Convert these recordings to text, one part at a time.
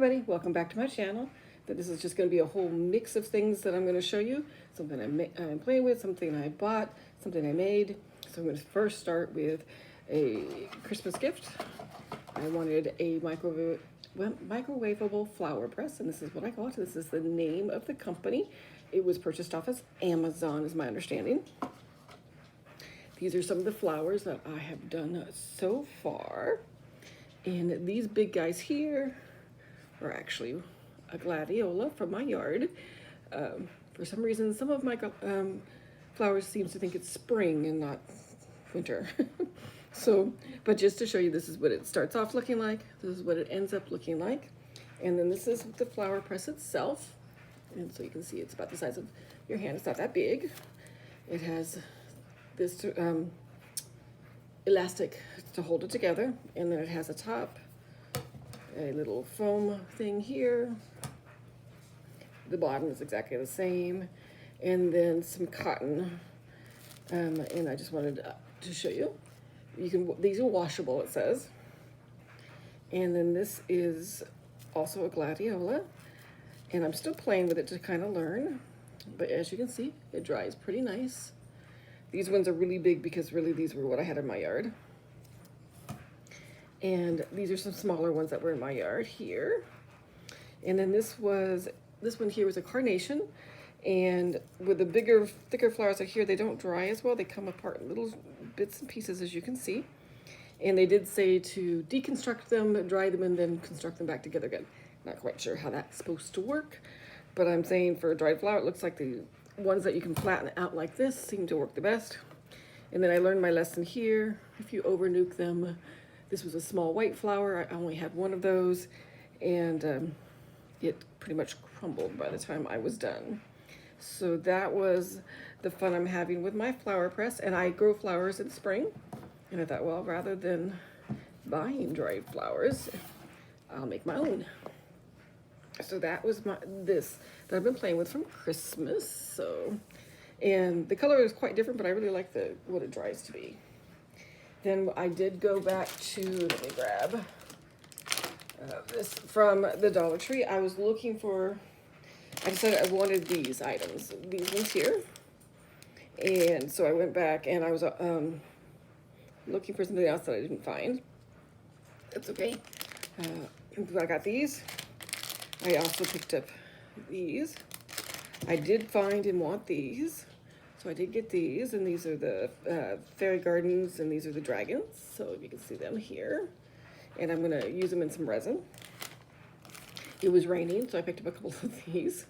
Everybody, welcome back to my channel. This is just going to be a whole mix of things that I'm going to show you. Something I'm playing with, something I bought, something I made. So I'm going to first start with a Christmas gift. I wanted a microwavable flower press, and this is what I got. This is the name of the company. It was purchased off as Amazon, is my understanding. These are some of the flowers that I have done so far. And these big guys here are actually a gladiola from my yard. For some reason, some of my flowers seems to think it's spring and not winter. But just to show you, this is what it starts off looking like. This is what it ends up looking like. And then this is the flower press itself. And so you can see it's about the size of your hand. It's not that big. It has this elastic to hold it together. And then it has a top, a little foam thing here. The bottom is exactly the same, and then some cotton. And I just wanted to show you. These are washable, it says. And then this is also a gladiola, and I'm still playing with it to kind of learn. But as you can see, it dries pretty nice. These ones are really big because really these were what I had in my yard. And these are some smaller ones that were in my yard here. And then this one here was a carnation. And with the bigger, thicker flowers out here, they don't dry as well. They come apart in little bits and pieces, as you can see. And they did say to deconstruct them, dry them, and then construct them back together again. Not quite sure how that's supposed to work, but I'm saying for a dried flower, it looks like the ones that you can flatten out like this seem to work the best. And then I learned my lesson here. If you over nuke them, this was a small white flower. I only had one of those, and it pretty much crumbled by the time I was done. So that was the fun I'm having with my flower press. And I grow flowers in spring. And I thought, well, rather than buying dried flowers, I'll make my own. So that was this that I've been playing with from Christmas. So, and the color is quite different, but I really like what it dries to be. Then I did go back to, let me grab this from the Dollar Tree. I was looking for, I decided I wanted these items, these ones here. And so I went back and I was looking for something else that I didn't find. That's okay. I got these. I also picked up these. I did find and want these. So I did get these, and these are the fairy gardens, and these are the dragons. So you can see them here. And I'm gonna use them in some resin. It was raining, so I picked up a couple of these.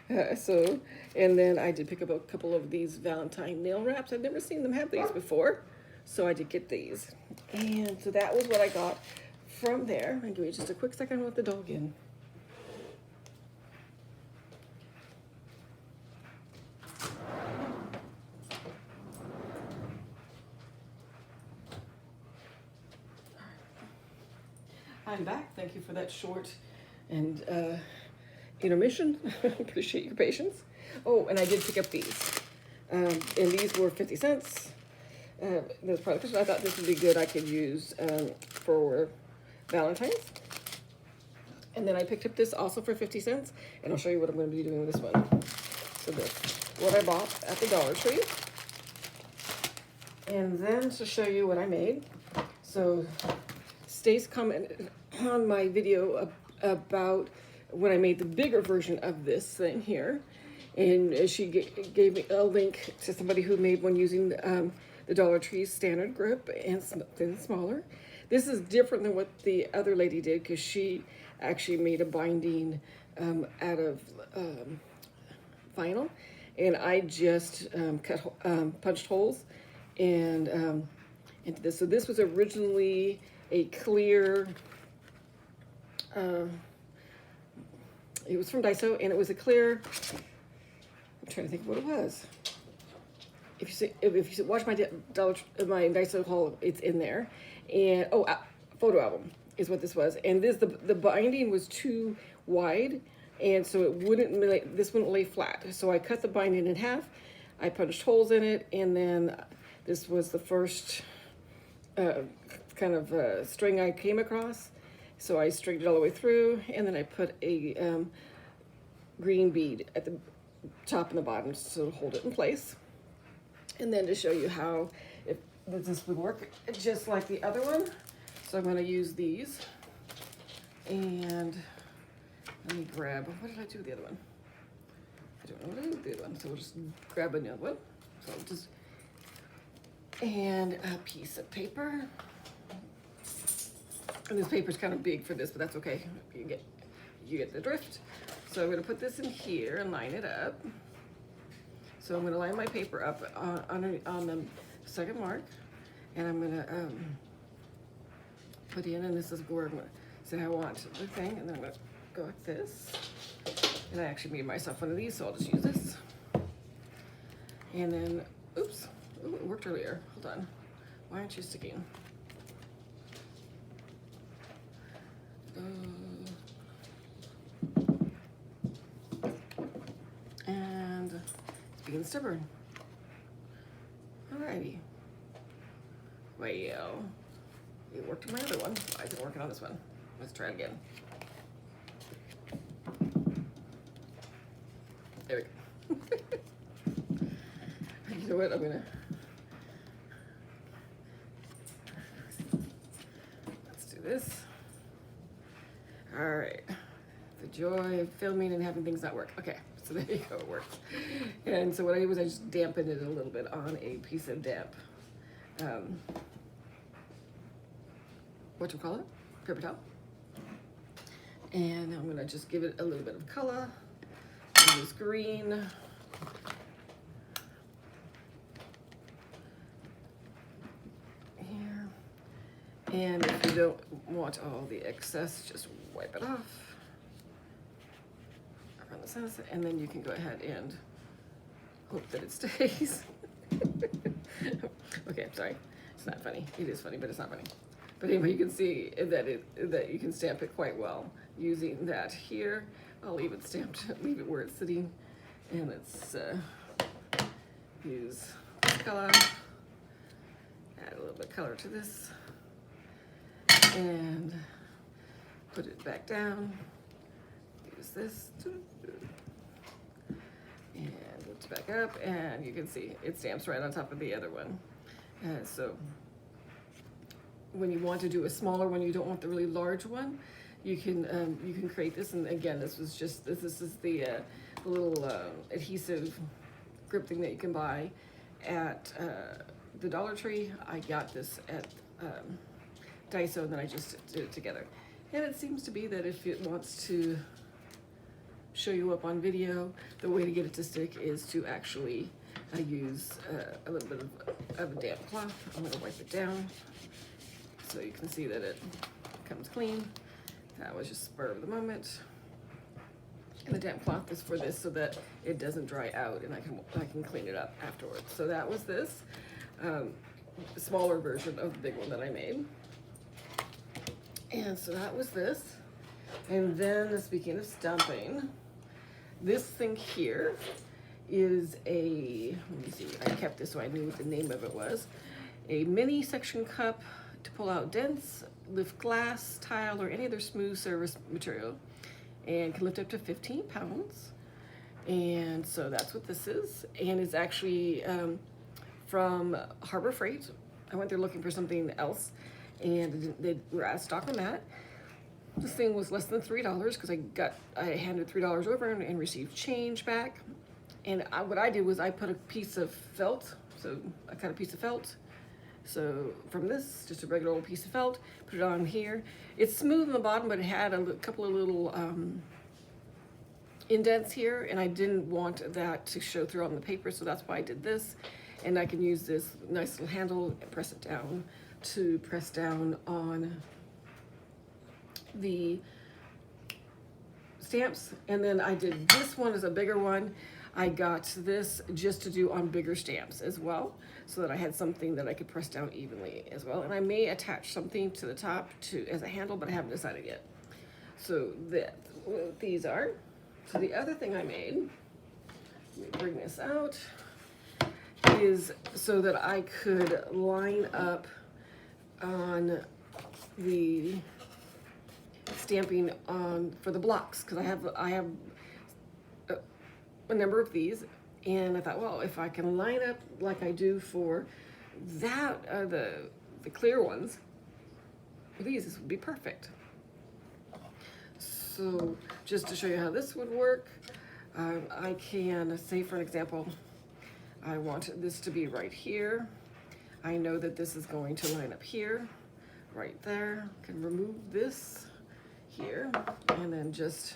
And then I did pick up a couple of these Valentine nail wraps. I've never seen them have these before, so I did get these. And so that was what I got from there. And give me just a quick second, with the dog in. I'm back. Thank you for that short and intermission. Appreciate your patience. Oh, and I did pick up these. And these were 50 cents. Those products, I thought this would be good. I could use for Valentine's. And then I picked up this also for 50 cents. And I'll show you what I'm going to be doing with this one. So this, what I bought at the Dollar Tree. And then to show you what I made. So Stace commented on my video about when I made the bigger version of this thing here, and she gave me a link to somebody who made one using the Dollar Tree standard grip and something smaller. This is different than what the other lady did, because she actually made a binding out of vinyl, and I just punched holes and into this. So this was originally a clear, it was from Daiso, and it was a clear, I'm trying to think what it was. If you watch my Daiso haul, it's in there. And photo album is what this was. And the binding was too wide, and so this wouldn't lay flat. So I cut the binding in half. I punched holes in it, and then this was the first kind of string I came across, So I stringed it all the way through, and then I put a green bead at the top and the bottom to hold it in place. And then to show you how if this would work just like the other one. So I'm going to use these. And let me grab, what did I do with the other one? I don't know what I did with the other one. So we'll just grab another one. So I'll just, and a piece of paper. And this paper's kind of big for this, but that's okay. You get the drift. So I'm going to put this in here and line it up. So I'm going to line my paper up on the second mark, and I'm going to put in, and this is where I'm going to say I want the thing, and then I'm going to go like this. And I actually made myself one of these, so I'll just use this. And then, oops, ooh, it worked earlier. Hold on. Why aren't you sticking? And it's being stubborn. Alrighty. Well, it worked on my other one. Why isn't it working on this one? Let's try it again. There we go. You know what? Let's do this. All right. The joy of filming and having things not work. Okay, so there you go, it worked. And so what I did was I just dampened it a little bit on a piece of damp, paper towel. And I'm gonna just give it a little bit of color. Use green. Here. And if you don't want all the excess, just wipe it off around the sides, and then you can go ahead and hope that it stays. Okay, I'm sorry. It's not funny. It is funny, but it's not funny. But anyway, you can see that you can stamp it quite well using that here. I'll leave it stamped, leave it where it's sitting, and let's use this color, add a little bit of color to this, and put it back down, use this, and lift it back up, and you can see it stamps right on top of the other one. So when you want to do a smaller one, you don't want the really large one, you can create this. And again, this is the little adhesive grip thing that you can buy at the Dollar Tree. I got this at Daiso, and then I just did it together. And it seems to be that if it wants to show you up on video, the way to get it to stick is to actually use a little bit of a damp cloth. I'm going to wipe it down so you can see that it comes clean. That was just spur of the moment. And the damp cloth is for this so that it doesn't dry out, and I can clean it up afterwards. So that was this smaller version of the big one that I made. And so that was this. And then, speaking of stamping, this thing here is a, let me see, I kept this so I knew what the name of it was. A mini section cup to pull out dents, lift glass, tile, or any other smooth surface material, and can lift up to 15 pounds. And so that's what this is. And it's actually from Harbor Freight. I went there looking for something else, and they were out of stock on that. This thing was less than $3 because I handed $3 over and received change back. And what I did was I put a piece of felt, so I cut a piece of felt. So from this, just a regular old piece of felt, put it on here. It's smooth on the bottom, but it had a couple of little indents here, and I didn't want that to show through on the paper, so that's why I did this. And I can use this nice little handle and press it down to press down on the stamps. And then I did this one as a bigger one. I got this just to do on bigger stamps as well, so that I had something that I could press down evenly as well. And I may attach something to the top as a handle, but I haven't decided yet. So what these are. So the other thing I made, let me bring this out, is so that I could line up on the stamping on for the blocks, because I have a number of these, and I thought, well, if I can line up like I do for that, the clear ones, these, this would be perfect. So just to show you how this would work, I can say, for an example, I want this to be right here. I know that this is going to line up here, right there. I can remove this here and then just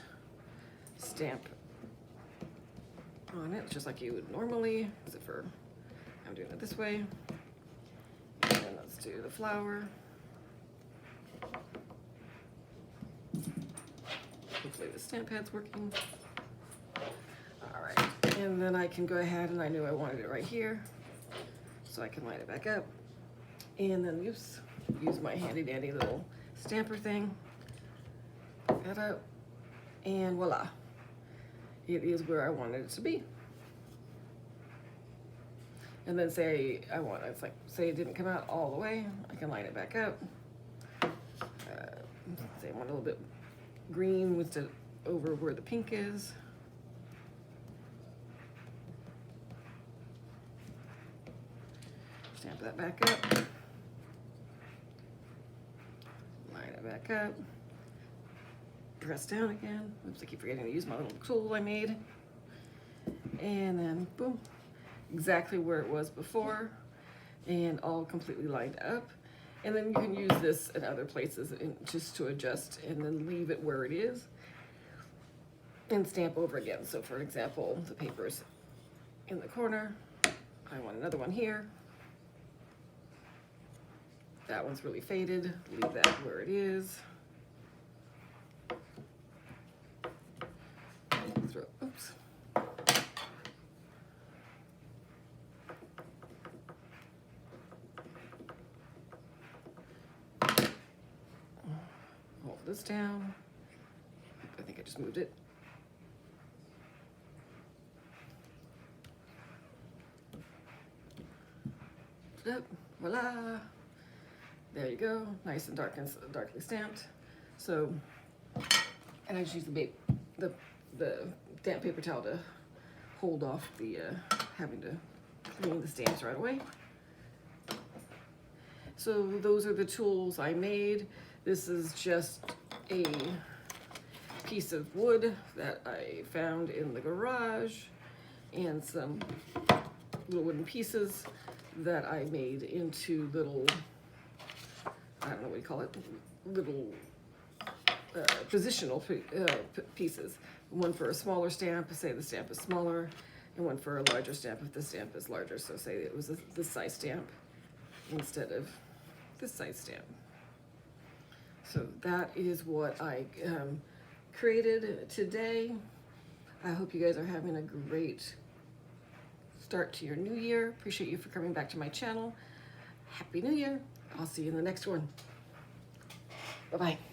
stamp on it, just like you would normally, except for I'm doing it this way. And then let's do the flower. Hopefully the stamp pad's working. All right, and then I can go ahead, and I knew I wanted it right here, so I can line it back up. And then use my handy dandy little stamper thing. Pick that up, and voila. It is where I wanted it to be. And then say it's like, say it didn't come out all the way, I can line it back up. Say I want a little bit green with the over where the pink is. Stamp that back up. Line it back up. Press down again. Oops, I keep forgetting to use my little tool I made. And then boom, exactly where it was before, and all completely lined up. And then you can use this in other places just to adjust, and then leave it where it is and stamp over again. So for example, the paper's in the corner. I want another one here. That one's really faded. Leave that where it is. Oops. Hold this down. I think I just moved it. Yep, voila. There you go, nice and dark and darkly stamped. So, and I just use the damp paper towel to hold off the having to clean the stamps right away. So those are the tools I made. This is just a piece of wood that I found in the garage, and some little wooden pieces that I made into little, I don't know what you call it, little positional pieces. One for a smaller stamp, say the stamp is smaller, and one for a larger stamp if the stamp is larger. So say it was this size stamp instead of this size stamp. So that is what I created today. I hope you guys are having a great start to your new year. Appreciate you for coming back to my channel. Happy New Year. I'll see you in the next one. Bye-bye.